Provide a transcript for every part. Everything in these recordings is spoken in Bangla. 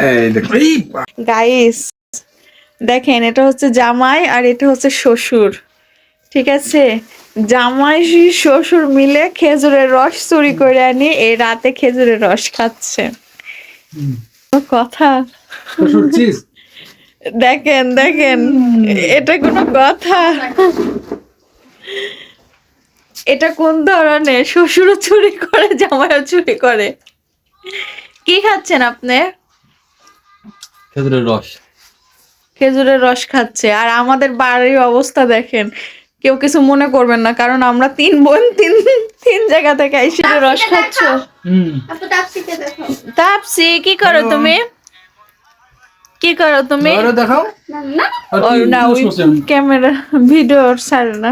এই দেখো গাইস দেখেন, এটা হচ্ছে জামাই আর এটা হচ্ছে শ্বশুর, ঠিক আছে? জামাই শ্বশুর মিলে খেজুরের রস চুরি করে আনি এই রাতে খেজুরের রস খাচ্ছে। কথা শ্বশুর চিজ। দেখেন দেখেন, এটা কোনো কথা? এটা কোন ধরনের? শ্বশুরও চুরি করে, জামাইও চুরি করে। কি খাচ্ছেন আপনি? খেজুরের রস। খেজুরের রস খাচ্ছে। আর আমাদের বাড়ির অবস্থা দেখেন, কেউ কিছু মনে করবেন না, কারণ আমরা তিন বোন তিন জায়গা থেকে এসে রস খাচ্ছ। তাপসি কি করো তুমি? কি করো তুমি? দেখাও না, ওই ক্যামেরা ভিডিও ছাড়ে না।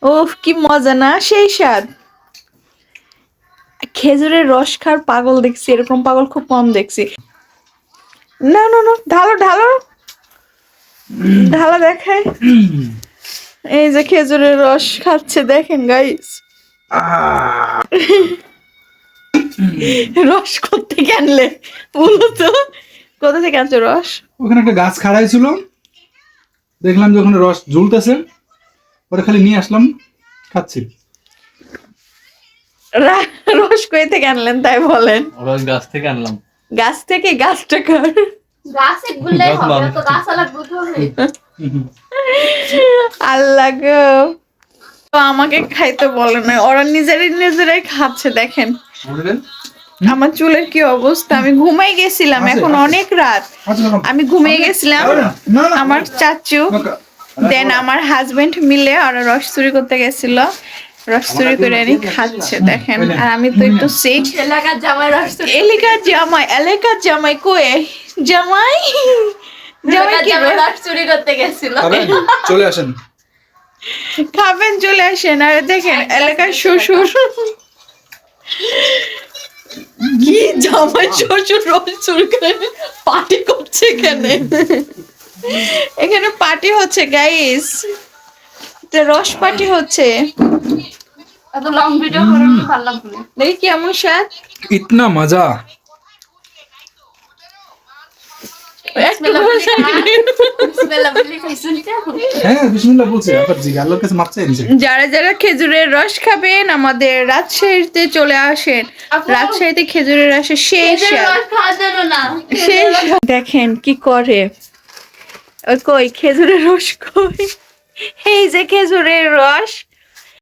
ওফ কি মজা না, সেই স্বাদ। খেজুরের রস খার পাগল দেখছি, এরকম পাগল খুব কম দেখছি। না না না, ঢালো ঢালো ঢালা দেখায়। এই যে খেজুরের রস খাচ্ছে, দেখেন গাইস। রস কোথেকে আনলে বলো তো? কোথা থেকে আনছো রস? ওখানে একটা গাছ খাড়াই ছিল, দেখলাম যে ওখানে রস ঝুলতেছে, ওটা খালি নিয়ে আসলাম, খাচ্ছি। রস কই থেকে আনলেন তাই বলেন? রস গাছ থেকে আনলাম। গাছ থেকে? গাছটা কার? গাছে গুললে হবে, তো গাছালা দুধ হবে। আল্লাহ গো, তো আমাকে খাইতে বলে না, ওরা নিজেরাই খাচ্ছে। দেখেন আমার চুলের কি অবস্থা। আমি ঘুমাই গেছিলাম, এখন অনেক রাত, আমি ঘুমিয়ে গেছিলাম। আমার চাচু দেন আমার হাজবেন্ড মিলে ওরা রস চুরি করতে গেছিল, রস চুরি করে এনে খাচ্ছে দেখেন। আর আমি তো একটু সিক। এলাকার জামাই রস চুরি, এলাকার জামাই কয়ে জামাই জামাই কি রস চুরি করতে গেছিল। চলে আসেন, খাবেন, চলে আসেন। আর দেখেন এলাকার শ্বশুর কি জামাই শ্বশুর রস চুরি করে পার্টি করছে এখানে। এখানে পার্টি হচ্ছে গাইস, এটা রস পার্টি হচ্ছে। এত লং ভিডিও করে ভালো লাগবে। দেখি কেমন স্বাদ। ইতনা মজা। হ্যাঁ বিসমিল্লাহ বলছি, আবার জি আল্লাহর কাছে মাপ চাই নিছে। যারা যারা খেজুরের রস খাবেন আমাদের রাজশাহীতে চলে আসেন। রাজশাহীতে খেজুরের রসের সেই স্বাদ, সেই স্বাদ। দেখেন কি করে, ওই কই খেজুরের রস কই? এই যে খেজুরের রস,